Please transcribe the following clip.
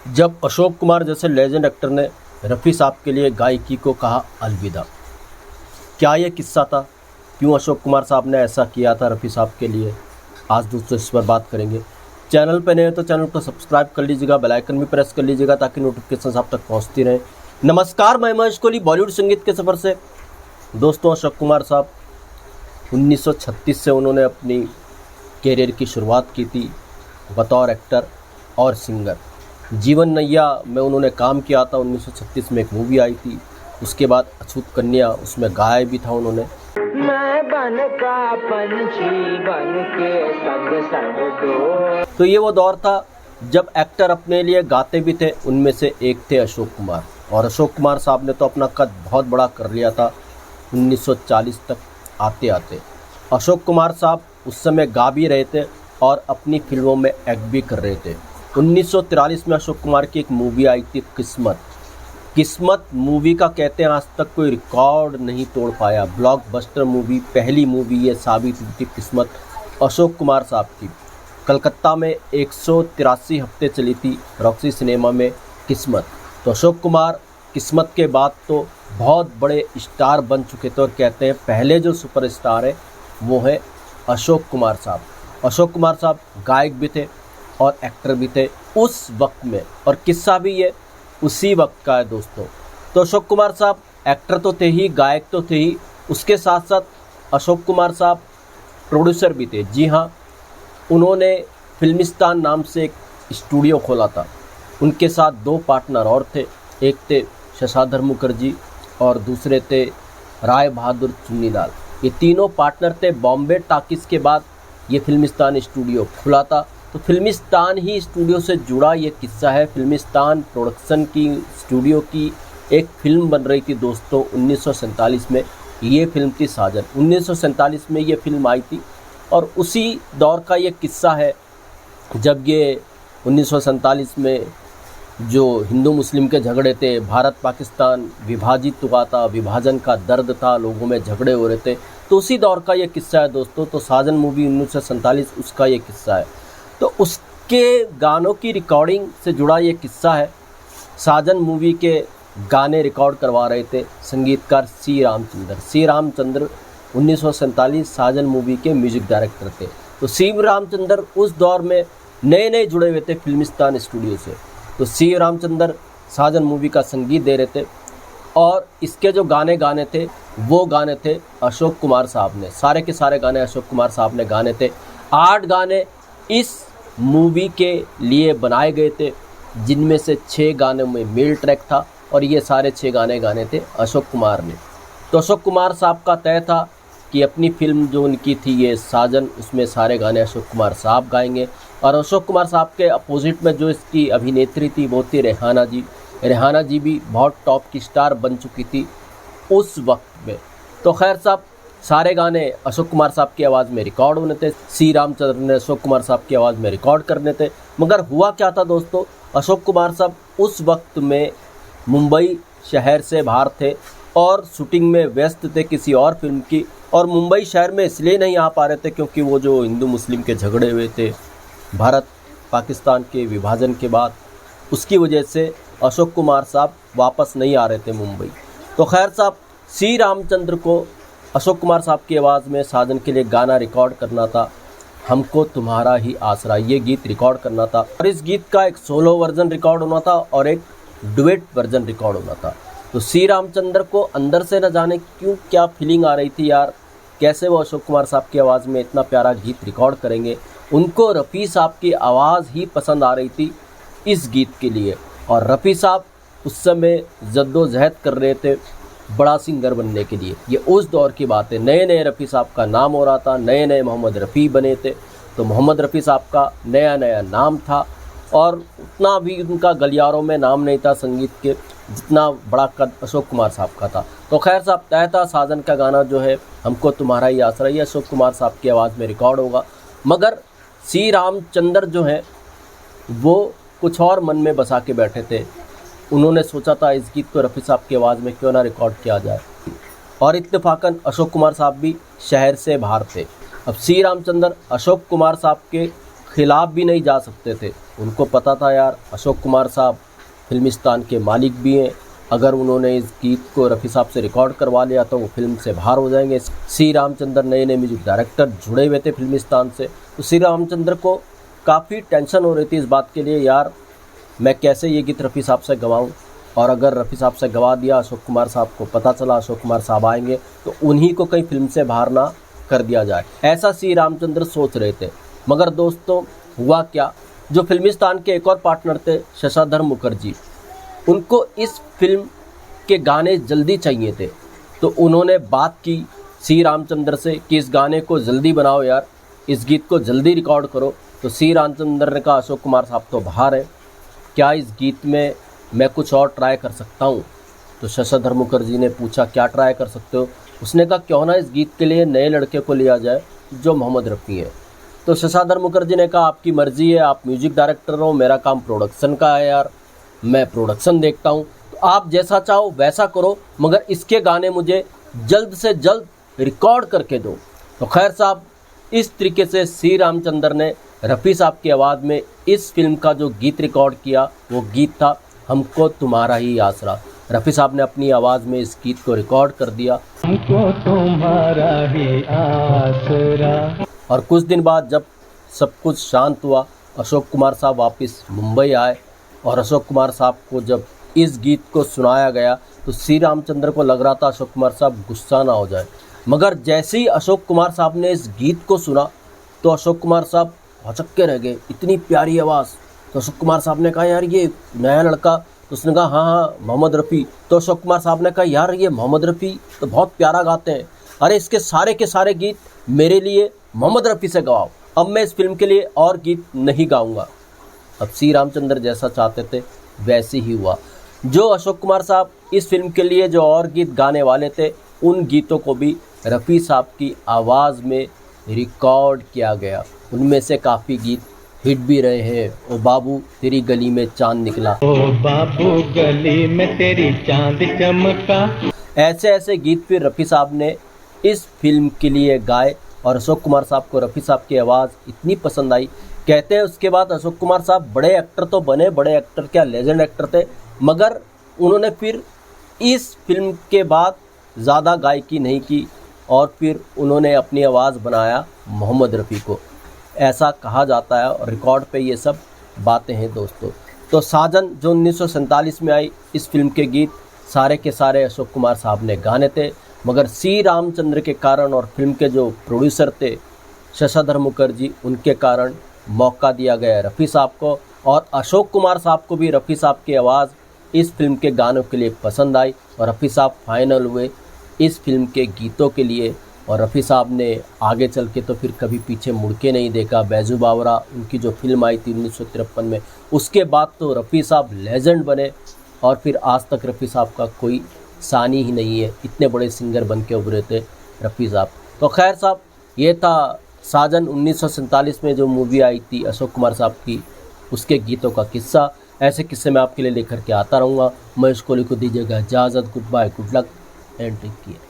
जब अशोक कुमार जैसे legend actor ने रफ़ी साहब के लिए गायकी को कहा अलविदा। क्या ये किस्सा था? क्यों अशोक कुमार साहब ने ऐसा किया था रफ़ी साहब के लिए? आज दोस्तों इस पर बात करेंगे। चैनल पे नए हैं तो चैनल को सब्सक्राइब कर लीजिएगा, बेल आइकन भी प्रेस कर लीजिएगा ताकि नोटिफिकेशन आप तक पहुंचती रहे। नमस्कार, मैं महेश कोहली बॉलीवुड संगीत के सफ़र से। दोस्तों, अशोक कुमार साहब 1936 से उन्होंने अपनी कैरियर की शुरुआत की थी बतौर एक्टर और सिंगर। जीवन नैया में उन्होंने काम किया था। 1936 में एक मूवी आई थी। उसके बाद अछूत कन्या, उसमें गाया भी था उन्होंने। मैं बन का पंछी बन के संग संग दो। तो ये वो दौर था जब एक्टर अपने लिए गाते भी थे। उनमें से एक थे अशोक कुमार। और अशोक कुमार साहब ने तो अपना कद बहुत बड़ा कर लिया था 1940 तक आते आते। अशोक कुमार साहब उस समय गा भी रहे थे और अपनी फिल्मों में एक्ट भी कर रहे थे। 1943 में अशोक कुमार की एक मूवी आई थी किस्मत। किस्मत मूवी का कहते हैं आज तक कोई रिकॉर्ड नहीं तोड़ पाया। ब्लॉकबस्टर मूवी, पहली मूवी ये साबित हुई थी किस्मत अशोक कुमार साहब की। कलकत्ता में 183 हफ्ते चली थी रॉक्सी सिनेमा में किस्मत। तो अशोक कुमार किस्मत के बाद तो बहुत बड़े स्टार बन चुके थे और कहते हैं पहले जो सुपरस्टार है वो है अशोक कुमार साहब। अशोक कुमार साहब गायक भी थे और एक्टर भी थे उस वक्त में, और किस्सा भी ये उसी वक्त का है दोस्तों। तो अशोक कुमार साहब एक्टर तो थे ही, गायक तो थे ही, उसके साथ साथ अशोक कुमार साहब प्रोड्यूसर भी थे। जी हाँ, उन्होंने फिल्मिस्तान नाम से एक स्टूडियो खोला था। उनके साथ दो पार्टनर और थे, एक थे शशाधर मुखर्जी और दूसरे थे राय बहादुर चुन्नीलाल। ये तीनों पार्टनर थे। बॉम्बे टाकिस के बाद ये फिल्मिस्तान स्टूडियो खुला था। तो फिल्मिस्तान ही स्टूडियो से जुड़ा ये किस्सा है। फिल्मिस्तान प्रोडक्शन की स्टूडियो की एक फिल्म बन रही थी दोस्तों 1947 में। ये फिल्म थी साजन। 1947 में ये फिल्म आई थी और उसी दौर का ये किस्सा है जब ये 1947 में जो हिंदू मुस्लिम के झगड़े थे, भारत पाकिस्तान विभाजित हुआ था, विभाजन का दर्द था, लोगों में झगड़े हो रहे थे, तो उसी दौर का ये किस्सा है दोस्तों। तो साजन मूवी 1947 उसका ये किस्सा है। तो उसके गानों की रिकॉर्डिंग से जुड़ा ये किस्सा है। साजन मूवी के गाने रिकॉर्ड करवा रहे थे संगीतकार सी रामचंद्र। सी रामचंद्र 1947 साजन मूवी के म्यूजिक डायरेक्टर थे। तो सी रामचंद्र उस दौर में नए नए जुड़े हुए थे फिल्मिस्तान स्टूडियो से। तो सी रामचंद्र साजन मूवी का संगीत दे रहे थे और इसके जो गाने थे वो गाने थे अशोक कुमार साहब ने। सारे के सारे गाने अशोक कुमार साहब ने गाने थे। 8 गाने इस मूवी के लिए बनाए गए थे, जिनमें से 6 गानों में मेल ट्रैक था और ये सारे 6 गाने थे अशोक कुमार ने। तो अशोक कुमार साहब का तय था कि अपनी फिल्म जो उनकी थी ये साजन, उसमें सारे गाने अशोक कुमार साहब गाएंगे। और अशोक कुमार साहब के अपोजिट में जो इसकी अभिनेत्री थी वो थी रेहाना जी। रेहाना जी भी बहुत टॉप की स्टार बन चुकी थी उस वक्त में। तो खैर साहब, सारे गाने अशोक कुमार साहब की आवाज़ में रिकॉर्ड होने थे। सी रामचंद्र ने अशोक कुमार साहब की आवाज़ में रिकॉर्ड करने थे। मगर हुआ क्या था दोस्तों, अशोक कुमार साहब उस वक्त में मुंबई शहर से बाहर थे और शूटिंग में व्यस्त थे किसी और फिल्म की। और मुंबई शहर में इसलिए नहीं आ पा रहे थे क्योंकि वो जो हिंदू मुस्लिम के झगड़े हुए थे भारत पाकिस्तान के विभाजन के बाद, उसकी वजह से अशोक कुमार साहब वापस नहीं आ रहे थे मुंबई। तो खैर साहब, सी रामचंद्र को अशोक कुमार साहब की आवाज़ में साजन के लिए गाना रिकॉर्ड करना था, हमको तुम्हारा ही आसरा। ये गीत रिकॉर्ड करना था और इस गीत का एक सोलो वर्जन रिकॉर्ड होना था और एक डुएट वर्जन रिकॉर्ड होना था। तो सी रामचंद्र को अंदर से न जाने क्यों क्या फीलिंग आ रही थी यार, कैसे वो अशोक कुमार साहब की आवाज़ में इतना प्यारा गीत रिकॉर्ड करेंगे। उनको रफ़ी साहब की आवाज़ ही पसंद आ रही थी इस गीत के लिए। और रफ़ी साहब उस समय जद्दोजहद कर रहे थे बड़ा सिंगर बनने के लिए। ये उस दौर की बात है। नए नए रफ़ी साहब का नाम हो रहा था, नए नए मोहम्मद रफ़ी बने थे। तो मोहम्मद रफ़ी साहब का नया नया नाम था और उतना भी उनका गलियारों में नाम नहीं था संगीत के जितना बड़ा कद अशोक कुमार साहब का था। तो खैर साहब, तय था साजन का गाना जो है हमको तुम्हारा ही आसरा, ये अशोक कुमार साहब की आवाज़ में रिकॉर्ड होगा। मगर सी रामचंद्र जो है वो कुछ और मन में बसा के बैठे थे। उन्होंने सोचा था इस गीत को रफ़ी साहब की आवाज़ में क्यों ना रिकॉर्ड किया जाए। और इत्तेफाकन अशोक कुमार साहब भी शहर से बाहर थे। अब सी रामचंद्र अशोक कुमार साहब के खिलाफ भी नहीं जा सकते थे। उनको पता था यार अशोक कुमार साहब फिल्मिस्तान के मालिक भी हैं, अगर उन्होंने इस गीत को रफ़ी साहब से रिकॉर्ड करवा लिया तो वो फिल्म से बाहर हो जाएंगे। सी रामचंद्र नए नए म्यूजिक डायरेक्टर जुड़े हुए थे फिल्मिस्तान से, तो सी रामचंद्र को काफ़ी टेंशन हो रही थी इस बात के लिए, यार मैं कैसे ये गीत रफ़ी साहब से गवाऊँ, और अगर रफ़ी साहब से गवा दिया, अशोक कुमार साहब को पता चला अशोक कुमार साहब आएंगे तो उन्हीं को कहीं फिल्म से बाहर ना कर दिया जाए, ऐसा सी रामचंद्र सोच रहे थे। मगर दोस्तों हुआ क्या, जो फिल्मिस्तान के एक और पार्टनर थे शशाधर मुखर्जी, उनको इस फिल्म के गाने जल्दी चाहिए थे, तो उन्होंने बात की सी रामचंद्र से कि इस गाने को जल्दी बनाओ यार, इस गीत को जल्दी रिकॉर्ड करो। तो सी रामचंद्र ने कहा अशोक कुमार साहब तो बाहर है, क्या इस गीत में मैं कुछ और ट्राई कर सकता हूँ। तो शशाधर मुखर्जी ने पूछा क्या ट्राई कर सकते हो। उसने कहा क्यों ना इस गीत के लिए नए लड़के को लिया जाए जो मोहम्मद रफ़ी है। तो शशाधर मुखर्जी ने कहा आपकी मर्ज़ी है, आप म्यूजिक डायरेक्टर हो, मेरा काम प्रोडक्शन का है यार, मैं प्रोडक्शन देखता हूँ, तो आप जैसा चाहो वैसा करो, मगर इसके गाने मुझे जल्द से जल्द रिकॉर्ड करके दो। तो खैर साहब, इस तरीके से सी रामचंद्र ने रफ़ी साहब की आवाज़ में इस फिल्म का जो गीत रिकॉर्ड किया, वो गीत था हमको तुम्हारा ही आसरा। रफ़ी साहब ने अपनी आवाज़ में इस गीत को रिकॉर्ड कर दिया, हमको तुम्हारा ही आसरा। और कुछ दिन बाद जब सब कुछ शांत हुआ, अशोक कुमार साहब वापस मुंबई आए, और अशोक कुमार साहब को जब इस गीत को सुनाया गया तो सी रामचंद्र को लग रहा था अशोक कुमार साहब गुस्सा ना हो जाए, मगर जैसे ही अशोक कुमार साहब ने इस गीत को सुना तो अशोक कुमार साहब भौचक्के रह गए, इतनी प्यारी आवाज़। तो अशोक कुमार साहब ने कहा यार ये नया लड़का, तो उसने कहा हाँ हाँ मोहम्मद रफ़ी। तो अशोक कुमार साहब ने कहा यार ये मोहम्मद रफ़ी तो बहुत प्यारा गाते हैं, अरे इसके सारे के सारे गीत मेरे लिए मोहम्मद रफ़ी से गवाओ, अब मैं इस फिल्म के लिए और गीत नहीं गाऊंगा। अब सी रामचंद्र जैसा चाहते थे वैसे ही हुआ। जो अशोक कुमार साहब इस फिल्म के लिए जो और गीत गाने वाले थे, उन गीतों को भी रफ़ी साहब की आवाज़ में रिकॉर्ड किया गया। उनमें से काफ़ी गीत हिट भी रहे हैं। ओ बाबू तेरी गली में चांद निकला, ओ बाबू गली में तेरी चांद चमका, ऐसे ऐसे गीत फिर रफ़ी साहब ने इस फिल्म के लिए गाए, और अशोक कुमार साहब को रफ़ी साहब की आवाज़ इतनी पसंद आई। कहते हैं उसके बाद अशोक कुमार साहब बड़े एक्टर तो बने, बड़े एक्टर क्या लेजेंड एक्टर थे, मगर उन्होंने फिर इस फिल्म के बाद ज़्यादा गायकी नहीं की, और फिर उन्होंने अपनी आवाज़ बनाया मोहम्मद रफ़ी को, ऐसा कहा जाता है, और रिकॉर्ड पे ये सब बातें हैं दोस्तों। तो साजन जो 1947 में आई, इस फिल्म के गीत सारे के सारे अशोक कुमार साहब ने गाने थे, मगर सी रामचंद्र के कारण और फिल्म के जो प्रोड्यूसर थे शशाधर मुखर्जी, उनके कारण मौका दिया गया रफ़ी साहब को, और अशोक कुमार साहब को भी रफ़ी साहब की आवाज़ इस फिल्म के गानों के लिए पसंद आई, और रफ़ी साहब फाइनल हुए इस फिल्म के गीतों के लिए। और रफ़ी साहब ने आगे चल के तो फिर कभी पीछे मुड़ के नहीं देखा। बैजू बावरा उनकी जो फिल्म आई थी 1953 में, उसके बाद तो रफ़ी साहब लेजेंड बने, और फिर आज तक रफ़ी साहब का कोई सानी ही नहीं है, इतने बड़े सिंगर बन के उभरे थे रफ़ी साहब। तो खैर साहब, ये था साजन 1947 में जो मूवी आई थी अशोक कुमार साहब की, उसके गीतों का किस्सा। ऐसे किस्से मैं आपके लिए लेकर के आता रहूँगा। महेश कोहली को दीजिएगा इजाज़त। Good bye, good luck and take care.